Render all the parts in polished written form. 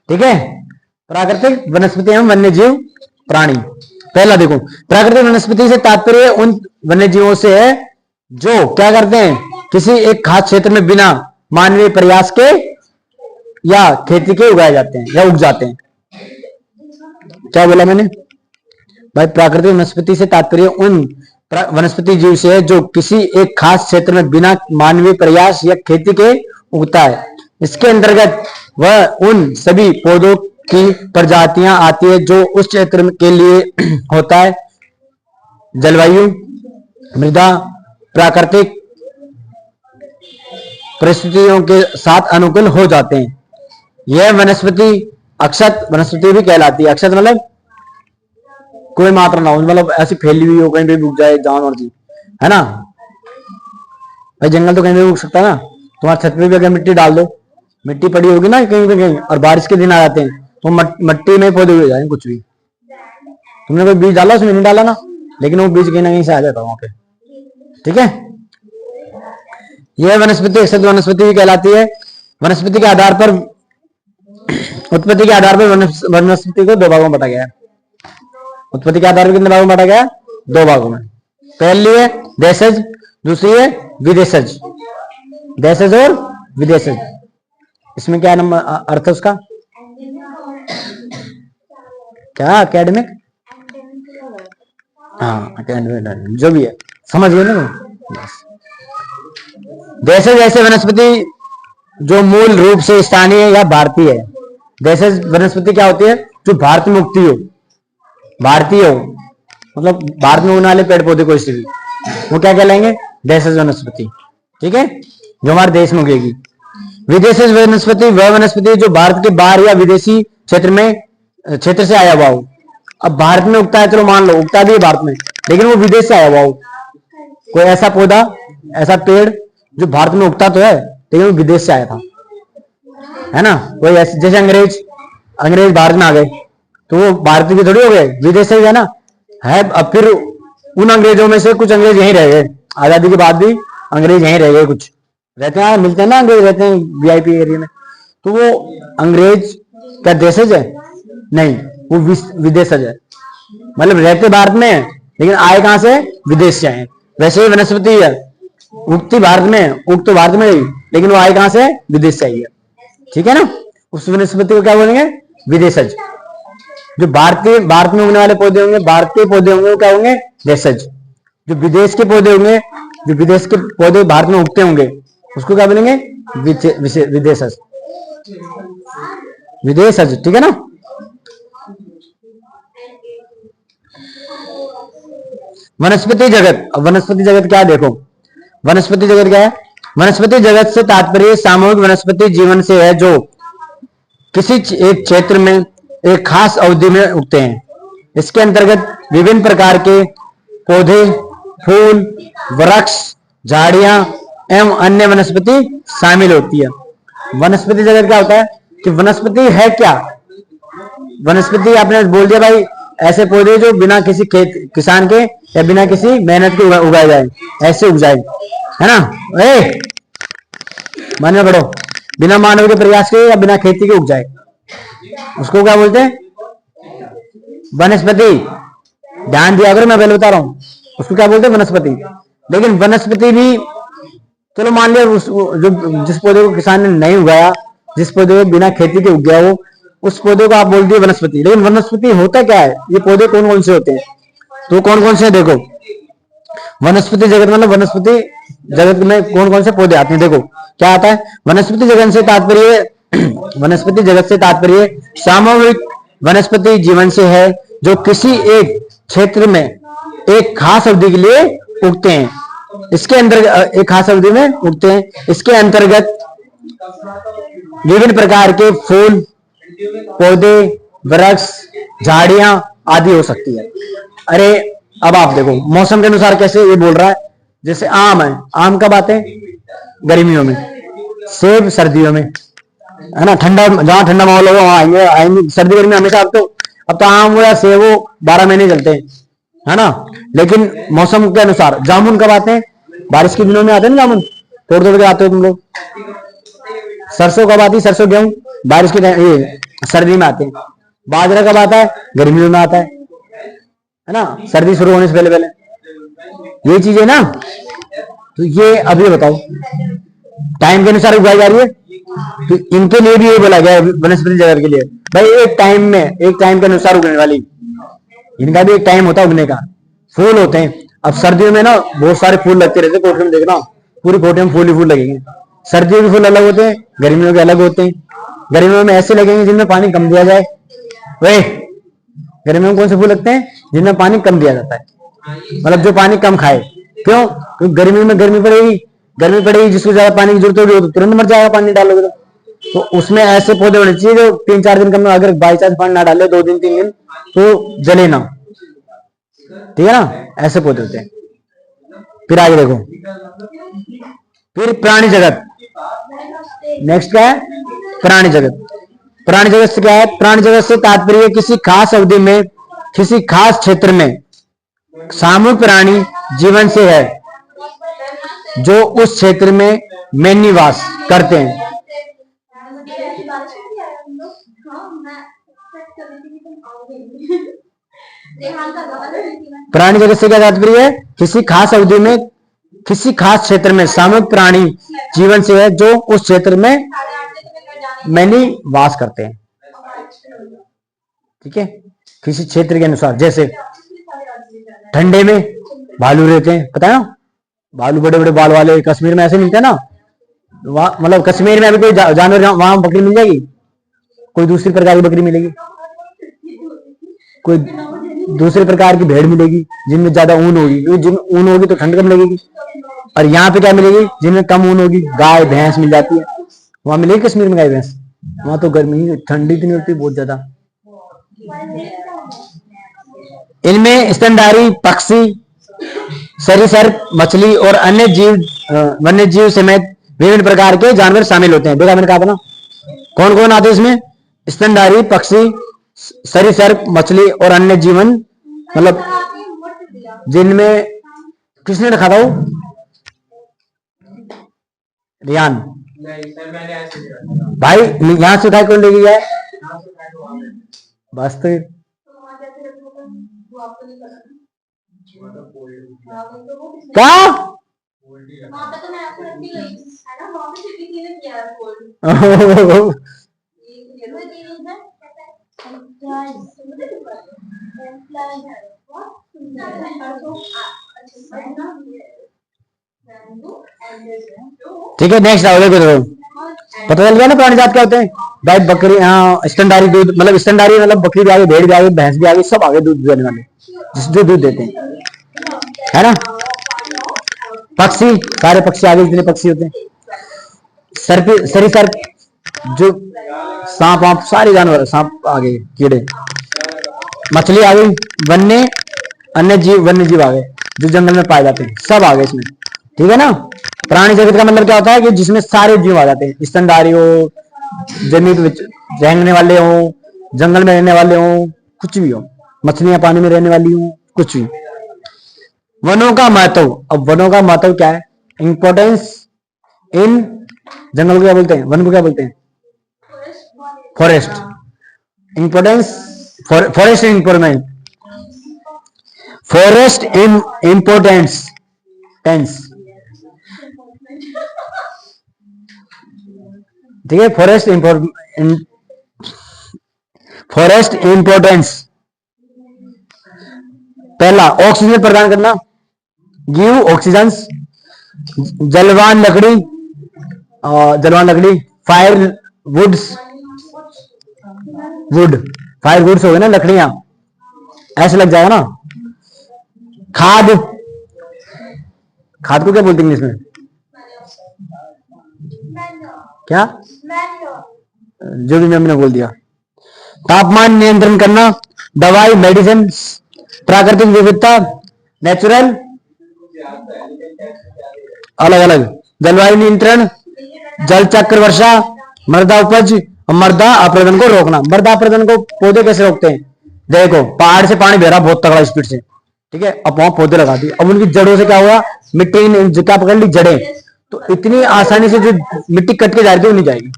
ठीक है, प्राकृतिक वनस्पति एवं वन्य जीव प्राणी। पहला देखो, प्राकृतिक वनस्पति से तात्पर्य उन वन्य जीवों से है जो क्या करते हैं, किसी एक खास क्षेत्र में बिना मानवीय प्रयास के या खेती के उगाए जाते हैं या उग जाते हैं। क्या बोला मैंने भाई? प्राकृतिक वनस्पति से तात्पर्य उन वनस्पति जीव से है जो किसी एक खास क्षेत्र में बिना मानवीय प्रयास या खेती के उगता है। इसके अंतर्गत वह उन सभी पौधों की प्रजातियां आती है जो उस क्षेत्र के लिए होता है जलवायु, मृदा, प्राकृतिक परिस्थितियों के साथ अनुकूल हो जाते हैं। यह वनस्पति अक्षत वनस्पति भी कहलाती है। अक्षत मतलब कोई मात्रा ना हो, मतलब ऐसी फैली हुई हो, कहीं भी उग जाए जहां मर्जी, है ना भाई? जंगल तो कहीं भी उग सकता है ना। तुम्हारे छत पे भी अगर मिट्टी डाल दो, मिट्टी पड़ी होगी ना कहीं पे कहीं, और बारिश के दिन आ जाते हैं तो मिट्टी में पौधे उग जाएंगे। कुछ भी तुमने कोई बीज डाला, उसमें नहीं डाला ना, लेकिन वो बीज कहीं ना कहीं से आ जाता है वहां पे। ठीक है, यह वनस्पति अक्षत वनस्पति भी कहलाती है। वनस्पति के आधार पर, उत्पत्ति के आधार पर वनस्पति को दो भागों में बांटा गया है। उत्पत्ति के आधार पर कितने भागों में बांटा गया? दो भागों में। पहली है देशज, दूसरी है विदेशज। देशज और विदेशज, इसमें क्या नंबर अर्थ है उसका? क्या एकेडमिक? हाँ एकेडमिक, जो भी है समझ गए ना तुम। देशज ऐसे वनस्पति जो मूल रूप से स्थानीय या भारतीय है। देशज वनस्पति क्या होती है? जो भारत में उगती हो, भारतीय हो, मतलब भारत में उगने वाले पेड़ पौधे को, इसलिए वो क्या कहलाएंगे? देशज वनस्पति। ठीक है, जो हमारे देश में उगेगी। विदेशज वनस्पति वह वनस्पति जो भारत के बाहर या विदेशी क्षेत्र से आया हुआ हो। अब भारत में उगता है, चलो मान लो उगता भी है भारत में, लेकिन वो विदेश से आया हुआ हो। कोई ऐसा पौधा, ऐसा पेड़ जो भारत में उगता तो है लेकिन वो विदेश से आया था, है ना? कोई ऐसे जैसे अंग्रेज भारत में आ गए तो वो भारत के थोड़ी हो गए, विदेश से ही है ना है। अब फिर उन अंग्रेजों में से कुछ अंग्रेज यहीं रह गए, आजादी के बाद भी अंग्रेज यहीं रह गए, कुछ रहते हैं, मिलते हैं ना अंग्रेज, रहते हैं वीआईपी एरिया में। तो वो अंग्रेज क्या देशज है? नहीं, वो विदेशज है। मतलब रहते भारत में लेकिन आए कहां से? विदेश से आए। वैसे ही वनस्पति है, उगती भारत में, उग तो भारत में ही, लेकिन वो आए कहां से? विदेश से आई है। ठीक है ना? उस वनस्पति को क्या बोलेंगे? विदेशज। जो भारत में उगने वाले पौधे होंगे, भारतीय पौधे होंगे, वो क्या होंगे? देशज। जो विदेश के पौधे होंगे, जो विदेश के पौधे भारत में उगते होंगे, उसको क्या बोलेंगे? विदेशज। विदेशज, ठीक है ना? वनस्पति जगत। अब वनस्पति जगत क्या है देखो, वनस्पति जगत क्या है? वनस्पति जगत से तात्पर्य सामूहिक वनस्पति जीवन से है जो किसी एक क्षेत्र में एक खास अवधि में उगते हैं। इसके अंतर्गत विभिन्न प्रकार के पौधे, फूल, वृक्ष, झाड़ियां एवं अन्य वनस्पति शामिल होती है। वनस्पति जगत क्या होता है कि वनस्पति है क्या? वनस्पति आपने बोल दिया भाई, ऐसे पौधे जो बिना किसी किसान के या बिना किसी मेहनत के उगाए जाए, ऐसे उग जाए, है ना? मन में पढ़ो, बिना मानव के प्रयास के या बिना खेती के उग जाए, उसको क्या बोलते हैं? वनस्पति। ध्यान दिया अगर मैं पहले बता रहा हूं, उसको क्या बोलते हैं? वनस्पति। लेकिन वनस्पति भी, चलो मान लिया जो जिस पौधे को किसान ने नहीं उगाया, जिस पौधे को बिना खेती के उग गया, वो उस पौधे को आप बोल दिए वनस्पति। लेकिन वनस्पति होता क्या है? ये पौधे कौन कौन से होते हैं? तो कौन कौन से? देखो, वनस्पति जगत मतलब वनस्पति जगत में कौन कौन से पौधे आते हैं? देखो क्या आता है? वनस्पति जगत से तात्पर्य सामूहिक वनस्पति जीवन से है जो किसी एक क्षेत्र में एक खास अवधि के लिए उगते हैं। इसके अंतर्गत एक खास अवधि में उगते हैं। इसके अंतर्गत विभिन्न प्रकार के फूल, पौधे, वृक्ष, झाड़ियां आदि हो सकती है। अरे अब आप देखो मौसम के अनुसार कैसे ये बोल रहा है। जैसे आम है, आम कब आते हैं? गर्मियों में। सेब सर्दियों में, है ना? ठंडा, जहां ठंडा माहौल होगा वहां आएंगे। सर्दी गर्मी हमेशा अब तो आम हो या सेब हो 12 महीने चलते हैं, है ना? लेकिन मौसम के अनुसार जामुन कब आते हैं? बारिश के दिनों में आते हैं ना जामुन, तोड़ तोड़ के आते हो तुम लोग। सरसों कब आती है? सरसों गेहूं बारिश के टाइम, ये सर्दी में आते हैं। बाजरा कब आता है? गर्मियों में आता है ना, सर्दी शुरू होने से पहले पहले। ये चीज है ना, तो ये अभी बताओ टाइम के अनुसार उगाई जा रही है, तो इनके लिए भी ये बोला गया है वनस्पति जगत के लिए, भाई एक टाइम के अनुसार उगने वाली, इनका भी एक टाइम होता है उगने का। फूल होते हैं, अब सर्दियों में ना बहुत सारे फूल लगते रहते हैं, कोठरी में देखना पूरी कोठरी में फूल ही फूल लगेंगे। सर्दियों के फूल अलग होते हैं, गर्मियों के अलग होते हैं। गर्मियों में ऐसे लगेंगे जिनमें पानी कम दिया जाए। वे गर्मियों में कौन से फूल लगते हैं? जिनमें पानी कम दिया जाता है, मतलब जो पानी कम खाए। क्यों? क्योंकि गर्मी में गर्मी पड़ेगी, जिसको ज्यादा पानी की जरूरत होगी तो तुरंत मर जाएगा पानी डालोगे तो उसमें ऐसे पौधे होने चाहिए जो 3-4 दिन कम, अगर बाई चांस पानी ना डाले 2 दिन 3 दिन तो जले ना, ठीक है ना, ऐसे पौधे होते हैं। फिर आगे देखो, फिर प्राणी जगत, नेक्स्ट क्या है? प्राणी जगत। प्राणी जगत से क्या है? प्राणी जगत से तात्पर्य किसी खास अवधि में किसी खास क्षेत्र में सामूहिक प्राणी जीवन से है जो उस क्षेत्र में निवास करते हैं। प्राणी जगत से क्या तात्पर्य है? किसी खास अवधि में किसी खास क्षेत्र में सामूहिक प्राणी जीवन से है जो उस क्षेत्र में निवास करते हैं। ठीक है, किसी क्षेत्र के अनुसार, जैसे ठंडे में भालू रहते हैं, पता है ना, भालू बड़े बड़े बाल वाले कश्मीर में ऐसे मिलते हैं ना, मतलब कश्मीर में अभी कोई जानवर, वहां बकरी मिल जाएगी, कोई दूसरी प्रकार की बकरी मिलेगी, कोई दूसरे प्रकार की भेड़ मिलेगी जिनमें ज्यादा ऊन होगी, क्योंकि जिनमें ऊन होगी तो ठंड कम लगेगी। और यहाँ पे क्या मिलेगी? जिनमें कम ऊन होगी, गाय भैंस मिल जाती है। वहां मिलेगी कश्मीर में गाय भैंस? वहां तो गर्मी ठंडी इतनी होती है बहुत ज्यादा। इनमें स्तनधारी पक्षी, सरीसृप, मछली और अन्य वन्य जीव समेत विभिन्न प्रकार के जानवर शामिल होते हैं। देखा मैंने कहा था ना, कौन कौन आते हैं इसमें? स्तनधारी पक्षी, सरीसृप, मछली और अन्य जीवन, मतलब जिनमें, किसने रखा था वो? रियान भाई, यहां से उठाए कौन लेके गया है? बस तो क्या ठीक है, नेक्स्ट आओ। देखो पता चल गया ना प्राणी जात क्या होते हैं? भाई बकरी, हाँ स्तनधारी दूध, मतलब स्तनधारी मतलब बकरी भी आ गई, भेड़ भी आ गई, भैंस भी आ गई, सब आगे दूध देने वाले, जिससे दूध देते हैं, है ना। पक्षी, सारे पक्षी आगे जितने पक्षी होते हैं। सरीसृप जो सांप वाप सारे जानवर, सांप आ गए, कीड़े, मछली आ गई, वन्य जीव आ गए जो जंगल में पाए जाते हैं, सब आ गए इसमें, ठीक है ना। प्राणी जगत का मतलब क्या होता है? कि जिसमें सारे जीव आ जाते हैं, स्तनधारी हो, जमीन पे रहने वाले हो, जंगल में रहने वाले हो, कुछ भी हो, मछलियां पानी में रहने वाली हो, कुछ भी। वनों का महत्व, अब वनों का महत्व क्या है? इंपॉर्टेंस इन, जंगल को क्या बोलते हैं? वन को क्या बोलते हैं? Forest. Importance, forest important, forest in importance tense, ठीक है। फॉरेस्ट इंपोर्टेंस, पहला ऑक्सीजन प्रदान करना, गिव ऑक्सीजन, जलवान लकड़ी, फायर वुड्स, फायर वुड्स हो गए ना, लकड़ियां, ऐसे लग जाएगा ना। खाद को क्या बोलते हैं इंग्लिश में? क्या? जो भी मैंने बोल दिया। तापमान नियंत्रण करना, दवाई, मेडिसिन, प्राकृतिक विविधता, नेचुरल, अलग अलग, जलवायु नियंत्रण, जल चक्र, वर्षा, मृदा उपज और मृदा अपरदन को रोकना। मृदा अपरदन को पौधे कैसे रोकते हैं? देखो पहाड़ से पानी बह रहा बहुत तगड़ा स्पीड से, ठीक है, अब वहां पौधे लगा दिए, अब उनकी जड़ों से क्या हुआ? मिट्टी ने जगह पकड़ ली, जड़ें, तो इतनी आसानी से जो मिट्टी कट के जा रही थी वो नहीं जाएगी,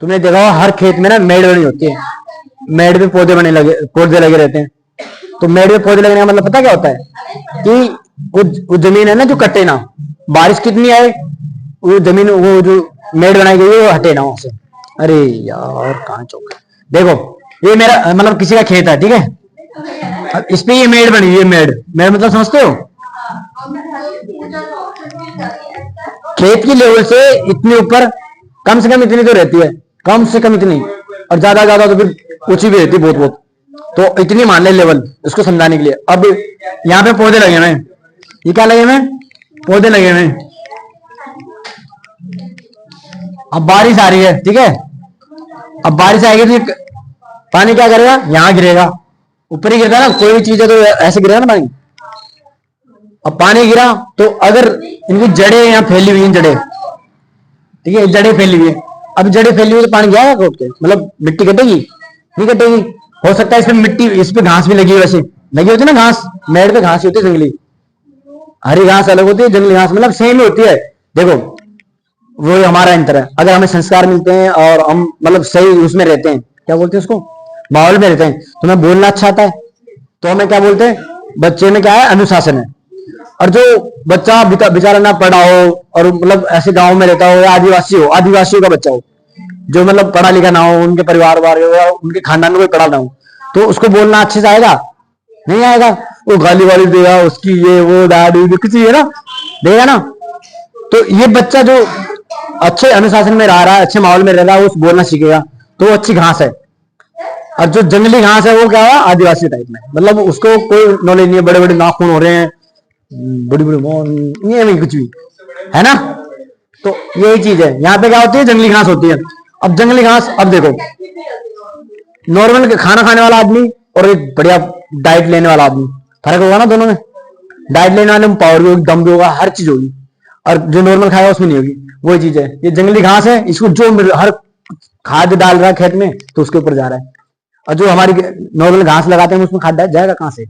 तुमने देखा होगा हर खेत में ना मेड़ बनी होती है, मेड़ पे पौधे लगे रहते हैं। तो मेड़ पे पौधे लगने का मतलब पता क्या होता है कि वो जमीन है ना जो कटे ना, बारिश कितनी आए वो जमीन, वो जो मेड़ बनाई गई है वो हटे ना वहां से। अरे यार कहाँ चौक, देखो ये मेरा मतलब किसी का खेत है, ठीक है, अब इस पे ये मेड़ बनी हुई है, मेड़ मेड़ मतलब समझते हो, खेत की लेवल से इतने ऊपर, कम से कम इतनी तो रहती है, कम से कम इतनी, और ज्यादा ज्यादा तो फिर ऊंची भी रहती है बहुत बहुत। तो इतनी मान ले लेवल, इसको समझाने के लिए। अब यहाँ पे पौधे लगे हुए, ये क्या लगे हुए, पौधे लगे हुए। अब बारिश आ रही है, ठीक है, अब बारिश आएगी तो पानी क्या करेगा, यहाँ गिरेगा, ऊपर ही गिरता है ना, कोई भी चीज है तो ऐसे गिरेगा ना पानी। अब पानी गिरा तो अगर इनकी जड़ें यहाँ फैली हुई हैं, जड़ें, ठीक है, जड़ें फैली हुई है, अब जड़ें फैली हुई तो पानी जाएगा कोट के, मतलब मिट्टी कटेगी, नहीं कटेगी। हो सकता है इसमें मिट्टी, इस पे घास भी लगी है, वैसे लगी होती है ना घास, मेड़ पे घास होती है जंगली, हरी घास अलग होती है, जंगली घास मतलब सेम ही होती है। देखो वो हमारा अंतर है, अगर हमें संस्कार मिलते हैं और हम मतलब सही उसमें रहते हैं, क्या बोलते हैं उसको, माहौल में रहते हैं, तो हमें बोलना अच्छा आता है, तो हमें क्या बोलते हैं, बच्चे में क्या है, अनुशासन है। और जो बच्चा बेचारा ना पढ़ा हो और मतलब ऐसे गांव में रहता हो, या आदिवासी हो, आदिवासियों का बच्चा हो, जो मतलब पढ़ा लिखा ना हो, उनके परिवार वाले हो या उनके खानदान में कोई पढ़ा ना हो, तो उसको बोलना अच्छे से आएगा, नहीं आएगा, वो गाली वाली देगा, उसकी ये वो दादी कुछ है ना, देगा ना। तो ये बच्चा जो अच्छे अनुशासन में रह रहा है, अच्छे माहौल में रह रहा है, वो बोलना सीखेगा, तो वो अच्छी घास है। और जो जंगली घास है वो क्या है, आदिवासी टाइप में, मतलब उसको कोई नॉलेज नहीं है, बड़े बड़े नाखून हो रहे हैं, बड़ी बड़ी मौन, ये नहीं कुछ भी, है ना। तो यही चीज है, यहाँ पे क्या होती है, जंगली घास होती है। अब जंगली घास, अब देखो नॉर्मल खाना खाने वाला आदमी और एक बढ़िया डाइट लेने वाला आदमी, फर्क होगा ना दोनों में। डाइट लेने वाले में पावर भी होगी, दम भी होगा, हर चीज होगी, और जो नॉर्मल खाएगा उसमें नहीं होगी। वही चीज है, ये जंगली घास है, इसको जो हर खाद डाल रहा है खेत में तो उसके ऊपर जा रहा है। और जो हमारी नॉर्मल घास लगाते हैं उसमें खाद जाएगा कहाँ से,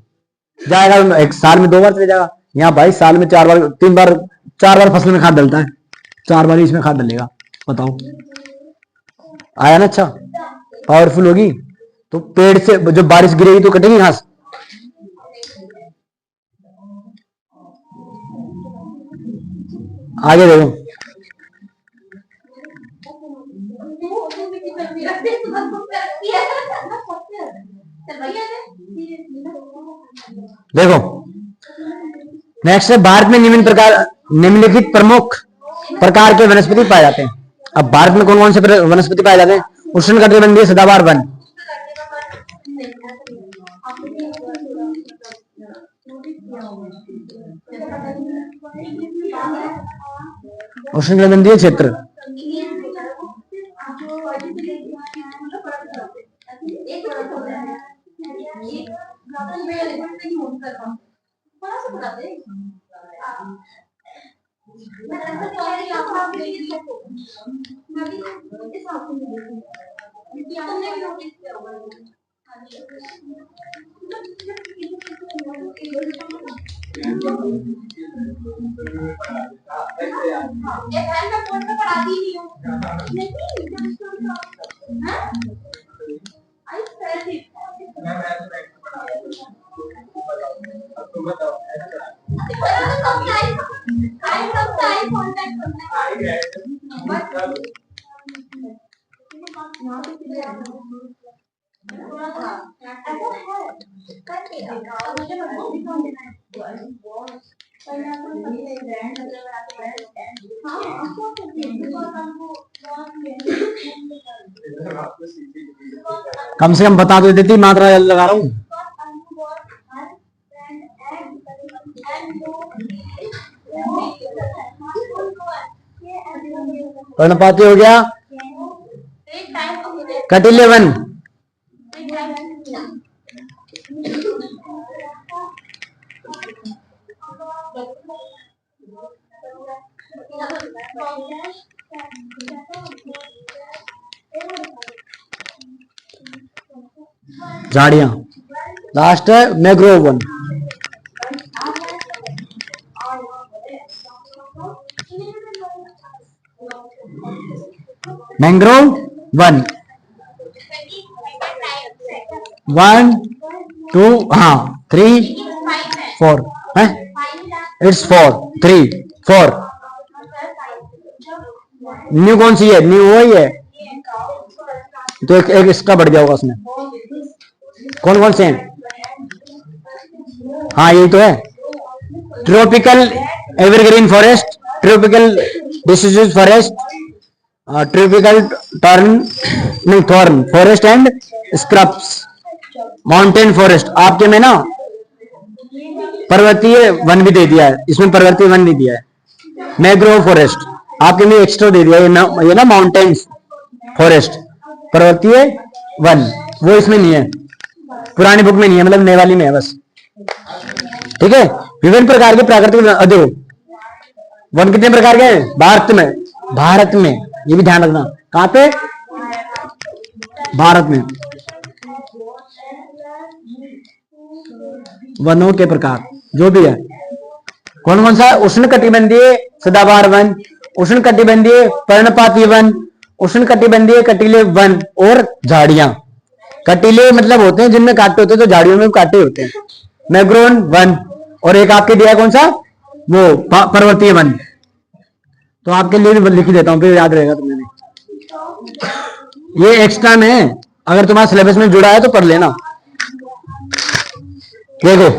जाएगा एक साल में 2 बार चले जाएगा, यहाँ भाई साल में 4 बार 3 बार 4 बार फसल में खाद डलता है, 4 बार इसमें खाद डलेगा, बताओ आया ना। अच्छा पावरफुल होगी, तो पेड़ से जब बारिश गिरेगी तो कटेगी घास। आगे देखो, देखो नेक्स्ट है, भारत में निम्नलिखित प्रमुख प्रकार के वनस्पति पाए जाते हैं। अब भारत में कौन कौन से वनस्पति पाए जाते हैं, उष्णकटिबंधीय सदाबहार वन, उष्णकटिबंधीय क्षेत्र, कम से कम बता तो देती, मात्रा लगा रहा हूं। पर्णपाती हो गया, कटिल्य वन, झाड़ियां, लास्ट है मैंग्रोव वन। मैंग्रोव वन, 1 2 हाँ 3 4 है, इट्स 4 3 4। न्यू कौन सी है? न्यू वही है, तो एक इसका बढ़ गया होगा उसमें। कौन कौन से हैं? हाँ यही तो है, tropical evergreen forest, tropical deciduous forest, tropical turn नहीं thorn forest and scrubs, mountain forest. आपके में ना पर्वतीय वन भी दे दिया है, इसमें पर्वतीय वन नहीं दिया है। मैंग्रोव फॉरेस्ट आपके में एक्स्ट्रा दे दिया है, ये ना माउंटेन्स फॉरेस्ट, पर्वतीय वन, वो इसमें नहीं है, पुरानी बुक में नहीं है, मतलब नए वाली में है बस। ठीक है, विभिन्न प्रकार के प्राकृतिक देखो वन कितने प्रकार के हैं भारत में? भारत में, ये भी ध्यान रखना, कहां पे? भारत में। वनों के प्रकार जो भी है, कौन कौन सा? उष्ण कटिबंधीय सदाबहार वन, उष्ण कटिबंधीय पर्णपाती वन, उष्ण कटिबंधीय कटीले वन और झाड़ियां। कटीले मतलब होते हैं जिनमें कांटे होते हैं, तो झाड़ियों में कांटे होते हैं। मैंग्रोव वन, और एक आपके दिया कौन सा? वो पर्वतीय वन। तो आपके लिए भी लिख देता हूं, फिर याद रहेगा तुम्हें। ये एक्स्ट्रा में है, अगर तुम्हारे सिलेबस में जुड़ा है तो पढ़ लेना। देखो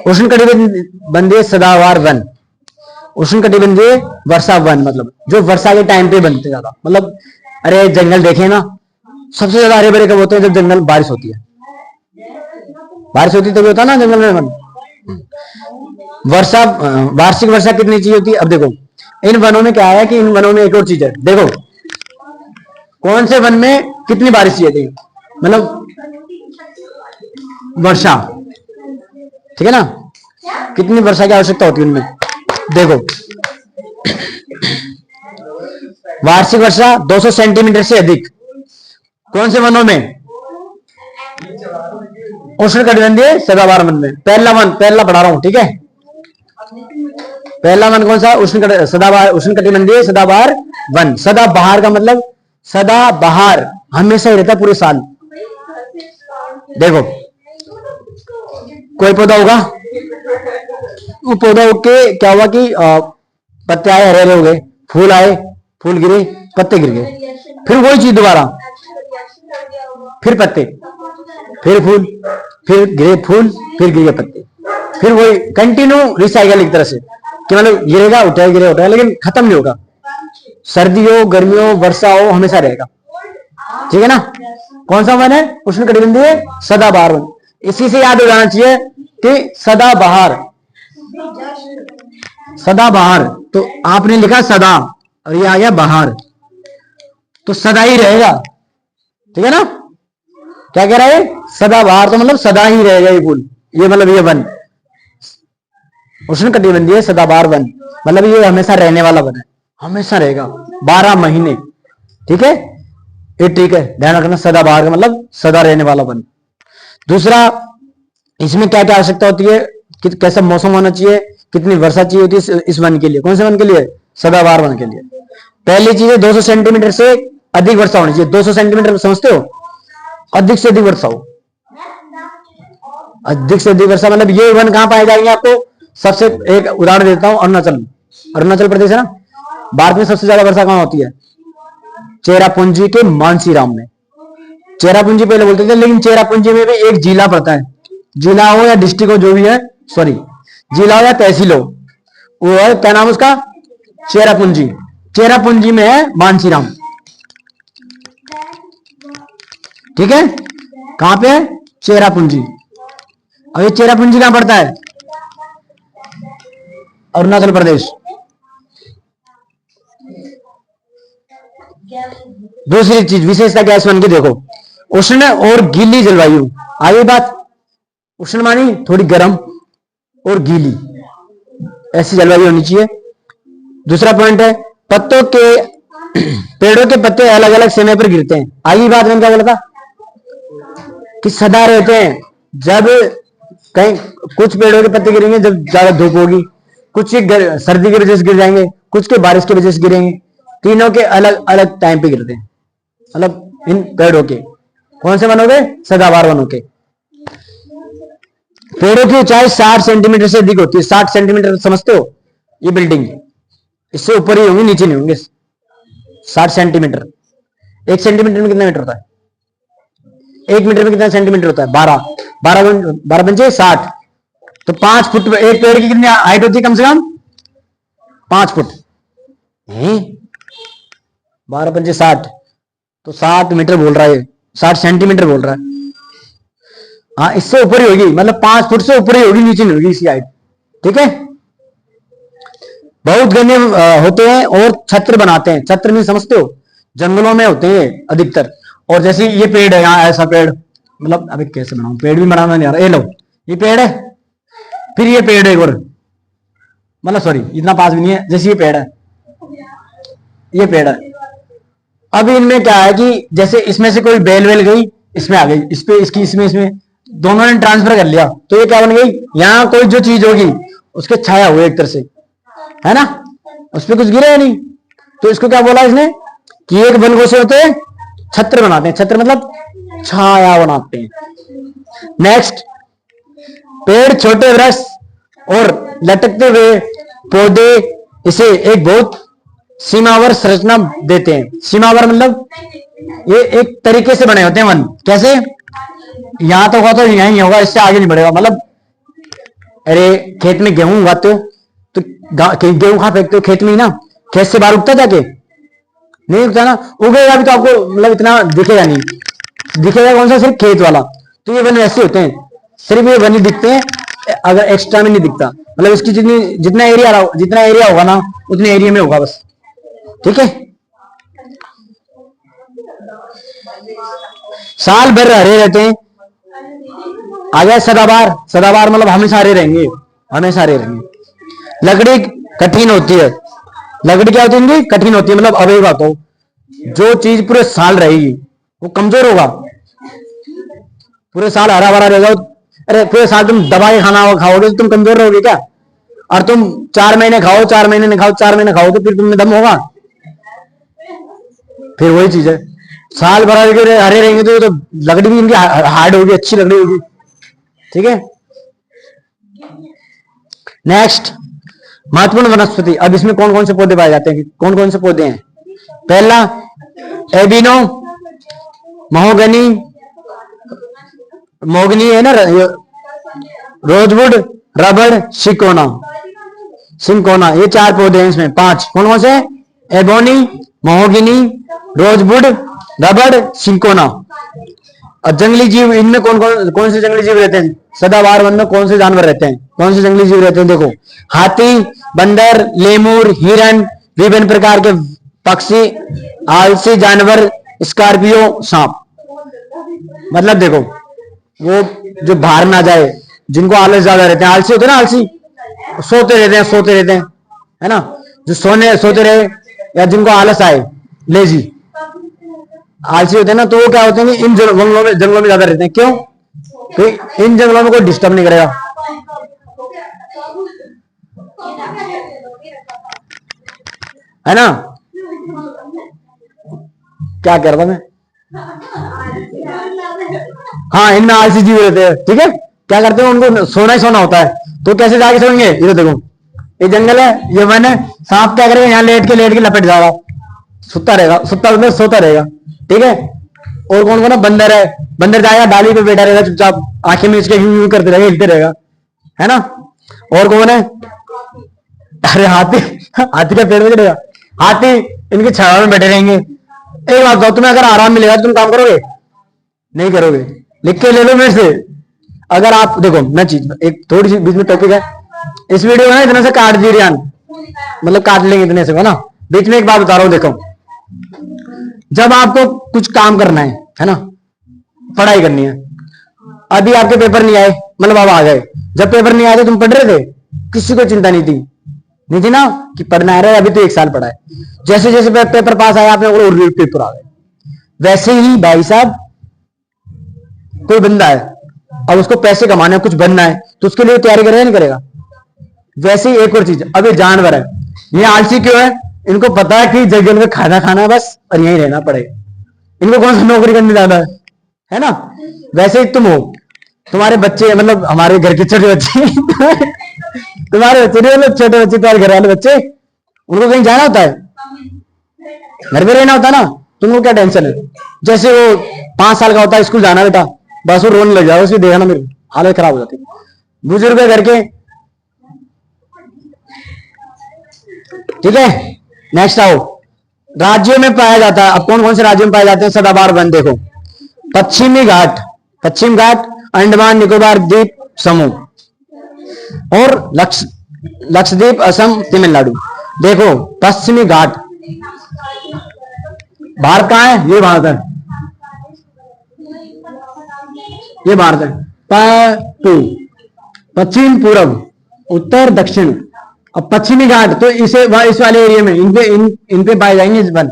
उष्ण कटिबंधीय सदाबहार वन, उष्ण कटिबंधीय वर्षा वन, मतलब जो वर्षा के टाइम पे बनते ज्यादा, मतलब अरे जंगल देखे ना, सबसे ज्यादा हरे भरे कब होते हैं? जब जंगल बारिश होती है, बारिश होती है तभी होता है ना जंगल में वन। वर्षा, वार्षिक वर्षा कितनी चाहिए होती है? अब देखो इन वनों में क्या है कि इन वनों में एक और चीज है, देखो कौन से वन में कितनी बारिश चाहिए थी, मतलब वर्षा, ठीक है ना, कितनी वर्षा की आवश्यकता होती है उनमें। देखो वार्षिक वर्षा 200 सेंटीमीटर से अधिक, कौन से वनों में? उष्ण कटिबंधीय सदाबहार वन में। पहला वन, पहला पढ़ा रहा हूं, ठीक है। पहला वन कौन सा? उष्ण कटिबंधीय सदाबहार वन। सदाबहार का मतलब सदाबहार हमेशा ही रहता, पूरे साल। देखो कोई पौधा होगा, वो पौधा उग के क्या हुआ कि पत्ते आए, हरे हरे हो गए, फूल आए, फूल गिरे, पत्ते गिर गए, फिर वही चीज दोबारा, फिर पत्ते, फिर फूल, फिर गिरे फूल, फिर गिरे पत्ते, फिर वही कंटिन्यू रिसाइकल एक तरह से, कि मतलब गिरेगा उठाए, गिरे उठाए, लेकिन खत्म नहीं होगा। सर्दी हो, गर्मी हो, वर्षा हो, हमेशा रहेगा, ठीक है ना। कौन सा वन है? उष्ण कटिबंधीय सदाबहार वन। इसी से याद हो जाना चाहिए कि सदाबहार, सदाबहार, तो आपने लिखा सदा और ये आ गया बहार, तो सदा ही रहेगा, ठीक है ना। क्या कह रहा है? सदाबहार, तो मतलब सदा ही रहेगा ये फूल, ये मतलब ये वन उष्ण कटिबंधीय सदाबहार वन, मतलब ये हमेशा रहने वाला वन है, हमेशा रहेगा 12 महीने, ठीक है। ये ठीक है, ध्यान रखना, सदाबहार का मतलब सदा रहने वाला वन। दूसरा, इसमें क्या क्या आवश्यकता होती है, कैसा मौसम होना चाहिए, कितनी वर्षा चाहिए होती है इस वन के लिए? कौन से वन के लिए? सदाबहार वन के लिए। पहली चीज है 200 सेंटीमीटर से अधिक वर्षा होनी चाहिए। 200 सेंटीमीटर समझते हो? अधिक से अधिक वर्षा हो, अधिक से अधिक वर्षा, मतलब ये वन कहां पाए जाएंगे? आपको सबसे एक उदाहरण देता हूं, अरुणाचल, अरुणाचल प्रदेश है ना, भारत में सबसे ज्यादा वर्षा कहां होती है? चेरापूंजी के मानसीराम में। चेरापूंजी पहले बोलते थे, लेकिन चेरापूंजी में भी एक जिला पड़ता है, जिला हो या डिस्ट्रिक्ट हो, जो भी है, सॉरी जिला हो या तहसील हो, वो है, क्या नाम उसका? चेरापूंजी। चेरापूंजी में है मानसीराम, ठीक है। कहां पे है? चेरापूंजी। अब ये चेरापूंजी कहां पड़ता है? अरुणाचल प्रदेश। दूसरी चीज विशेषता क्या वन की, देखो उष्ण और गीली जलवायु। आगे बात, उष्ण मानी थोड़ी गर्म और गीली, ऐसी जलवायु होनी चाहिए। दूसरा पॉइंट है पत्तों के पेड़ों के पत्ते अलग अलग समय पर गिरते हैं। आगे बात में क्या बोला था कि सदा रहते हैं, जब कहीं कुछ पेड़ों के पत्ते गिरेंगे जब ज्यादा धूप होगी, कुछ सर्दी की वजह से गिर जाएंगे, कुछ के बारिश की वजह से गिरेंगे, तीनों के अलग अलग टाइम पे गिरते हैं, मतलब इन पेड़ों के। कौन से वन हो गए? सदाबहार वन हो गए। पेड़ों की ऊंचाई 60 सेंटीमीटर से अधिक होती है। 60 सेंटीमीटर समझते हो? ये बिल्डिंग इससे ऊपर ही होंगी, नीचे नहीं होंगे। 60 सेंटीमीटर। 1 सेंटीमीटर में कितना मीटर होता है? 1 मीटर में कितना सेंटीमीटर होता है? 12 पंचे 60। तो 5 फुट एक पेड़ की कितनी हाइट होती है? कम से कम 5 फुट। 12 पंचे 60, तो 60 मीटर बोल रहा है, 60 सेंटीमीटर बोल रहा है। हाँ, इससे ऊपर ही होगी, मतलब 5 फुट से ऊपर ही होगी, नीचे नहीं होगी इसकी हाइट। ठीक है। बहुत घने होते हैं और छत्र बनाते हैं। छत्र में समझते हो? जंगलों में होते हैं अधिकतर। और जैसे ये पेड़ है, यहाँ ऐसा पेड़, मतलब अभी कैसे बनाऊं, पेड़ भी बनाना नहीं आ रहा। ये लो, ये पेड़ है, फिर ये पेड़ है, और मतलब सॉरी इतना पास भी नहीं है, जैसे ये पेड़ है, ये पेड़ है। अब इनमें क्या है कि जैसे इसमें से कोई बेल वेल गई, इसमें आ गई, इस पे इसकी, इसमें दोनों ने ट्रांसफर कर लिया, तो ये क्या बन गई? यहाँ कोई जो चीज होगी उसके छाया हुए एक तरह से, है ना, उस पर कुछ गिरा है नहीं, तो इसको क्या बोला इसने कि एक बनगो से होते हैं छत्र बनाते हैं। छत्र मतलब छाया बनाते हैं। नेक्स्ट, पेड़, छोटे वृक्ष और लटकते हुए पौधे इसे एक बहुत सीमावर संरचना देते हैं। सीमावर मतलब ये एक तरीके से बने होते हैं वन। कैसे? यहां तो होगा तो यहीं होगा, इससे आगे नहीं बढ़ेगा। मतलब अरे खेत में गेहूं उगाते हो तो गेहूं कहां फेंकते हो? खेत में ही ना। खेत से बाहर उगता जाके नहीं उगता ना। उगेगा भी तो आपको मतलब इतना दिखेगा नहीं, दिखेगा कौन सा? सिर्फ खेत वाला। तो ये वन वैसे होते हैं, सिर्फ ये वन ही दिखते हैं, अगर एक्स्ट्रा में नहीं दिखता। मतलब इसकी जितना एरिया होगा ना, उतने एरिया में होगा बस। ठीक है। साल भर हरे रहते हैं। आ गया सदाबहार। सदाबहार मतलब हमेशा हरे रहेंगे, हमेशा हरे रहेंगे। लकड़ी कठिन होती है। लकड़ी क्या होती है? कठिन होती है। मतलब अब एक बात हो, जो चीज पूरे साल रहेगी वो कमजोर होगा। पूरे साल हरा भरा रहेगा, अरे पूरे साल तुम दबा के खाना खाओगे तो तुम कमजोर रहोगे क्या? और तुम 4 महीने खाओ, 4 महीने नहीं खाओ, 4 महीने खाओ, तो फिर तुमने दम होगा? फिर वही चीज है, साल भर हरे रहेंगे तो लकड़ी भी इनकी हार्ड होगी, अच्छी लकड़ी होगी। ठीक है। नेक्स्ट, महत्वपूर्ण वनस्पति। अब इसमें कौन कौन से पौधे पाए जाते हैं? कौन कौन से पौधे हैं? पहला एबिनो, महोगनी, मोगनी है ना, रोजवुड, रबड़, सिंकोना, ये 4 पौधे हैं इसमें। 5 कौन कौन से? एबोनी, महोगनी, रोजवुड, रबड़, सिंकोना। और जंगली जीव, इनमें कौन से जंगली जीव रहते हैं? सदाबहार वन में कौन से जानवर रहते हैं? कौन से जंगली जीव रहते हैं? देखो, हाथी, बंदर, लेमूर, हिरन, विभिन्न प्रकार के पक्षी, आलसी जानवर, स्कॉर्पियो, सांप। मतलब देखो, वो जो बाहर ना जाए, जिनको आलस ज्यादा रहते हैं, आलसी होते हैं ना, आलसी सोते रहते हैं, है ना, जो सोते रहे, या जिनको आलस आए, लेजी, आलसी होते हैं ना, तो वो क्या होते हैं कि इन जंगलों में ज्यादा रहते हैं। क्यों? तो इन जंगलों में कोई डिस्टर्ब नहीं करेगा, है ना। क्या कह रहा था मैं? हाँ, इनमें आलसी जीव रहते हैं। ठीक है। क्या करते हैं? उनको सोना ही सोना होता है, तो कैसे जाके सोएंगे? ये देखो, ये जंगल है, ये वन है। सांप क्या करेगा? यहाँ लेट के लपेट जाएगा, सोता रहेगा। ठीक है। और कौन कौन है? बंदर है, बंदर जाएगा डाली पे बैठा रहेगा चुपचाप, आंखें में इसके यूं करते रहेगा, हिलते रहेगा, है ना। और कौन है? अरे हाथी का पेड़ में चढ़ेगा। हाथी इनके छाया में बैठे रहेंगे। एक बात बताओ, तुम्हें अगर आराम मिलेगा तो तुम काम करोगे? नहीं करोगे। लिख के ले लो मेरे से। अगर आप देखो, मैं चीज एक थोड़ी सी बीच में टॉपिक है, इस वीडियो में इतने से काट दी रियान, मतलब काट लेंगे इतने से, है ना। बीच में एक बात बता रहा हूं, देखो, जब आपको कुछ काम करना है ना, पढ़ाई करनी है, अभी आपके पेपर नहीं आए, मतलब अब आ गए, जब पेपर नहीं आए थे तुम पढ़ रहे थे, किसी को चिंता नहीं थी ना कि पढ़ना है, अभी तो 1 साल पढ़ा है। जैसे जैसे पेपर पास आया आपने और पेपर आ गए। वैसे ही भाई साहब, कोई बंदा है, अब उसको पैसे कमाने, कुछ बनना है, तो उसके लिए तैयारी करेगा नहीं करेगा? वैसे ही एक और चीज, अब ये जानवर है, ये आलसी क्यों है? इनको पता है कि जंगल में खाना खाना है बस और यहीं रहना पड़ेगा। इनको कौन सा नौकरी करने जाना है ना। वैसे ही तुम हो, तुम्हारे बच्चे मतलब हमारे घर के छोटे बच्चे तुम्हारे बच्चे नहीं, मतलब छोटे बच्चे, तुम्हारे घर वाले बच्चे, उनको कहीं जाना होता है, घर पे रहना होता है ना, तुमको क्या टेंशन है। जैसे वो 5 साल का होता है, स्कूल जाना बेटा, बस वो रोने लग जाओ, उसकी देखना मेरी हालत खराब हो जाती है। बुजुर्ग है घर के, ठीक है। नेक्स्ट आओ, राज्यों में पाया जाता है। अब कौन कौन से राज्यों में पाए जाते हैं सदाबहार वन, देखो। पश्चिमी घाट, पश्चिम घाट, अंडमान निकोबार द्वीप समूह और लक्षद्वीप, असम, तमिलनाडु। देखो पश्चिमी घाट, भारत कहाँ है, ये भारत है, ये भारत है। पश्चिम, पूर्व, उत्तर, दक्षिण। अब पश्चिमी घाट तो इसे इस वाले एरिया में इन पे पाए जाएंगे वन,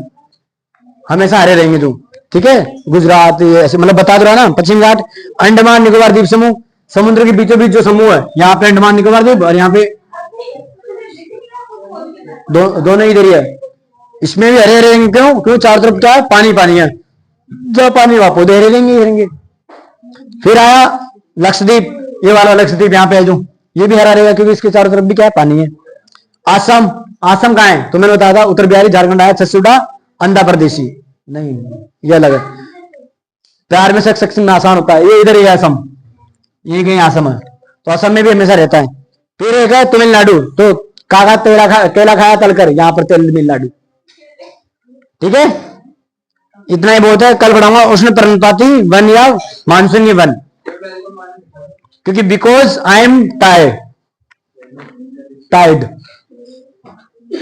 हमेशा हरे रहेंगे जो, ठीक है। गुजरात ये ऐसे मतलब बता दो रहा ना। पश्चिम घाट, अंडमान निकोबार द्वीप समूह, समुद्र के बीचों बीच जो समूह है, यहाँ पे अंडमान निकोबार द्वीप और यहाँ पे दोनों इधर ही है। इसमें भी हरे रहेंगे, क्यों, क्यों चारों तरफ क्या है, पानी पानी है, जो पानी वहां पौधे हरे रहेंगे। फिर आया लक्षद्वीप, ये वाला लक्षद्वीप यहाँ पे है जो, ये भी हरा रहेगा क्योंकि इसके चारों तरफ भी क्या है, पानी है। असम, असम कहाँ है तो मैंने बताया था, उत्तर बिहारी, झारखंड आया, छत्तीसगढ़, आंध्र प्रदेशी, नहीं ये अलग है। प्यार में सेक्शन में आसान होता है, ये इधर ही है असम, ये कहीं असम है, तो असम में भी हमेशा रहता है। फिर एक है तमिलनाडु, तो काका केला खाया तलकर, यहाँ पर तमिलनाडु, ठीक है। इतना ही बहुत है, कल पढ़ाऊंगा उष्ण पर्णपाती वन या मानसूनी वन, क्योंकि बिकॉज आई एम टाइड,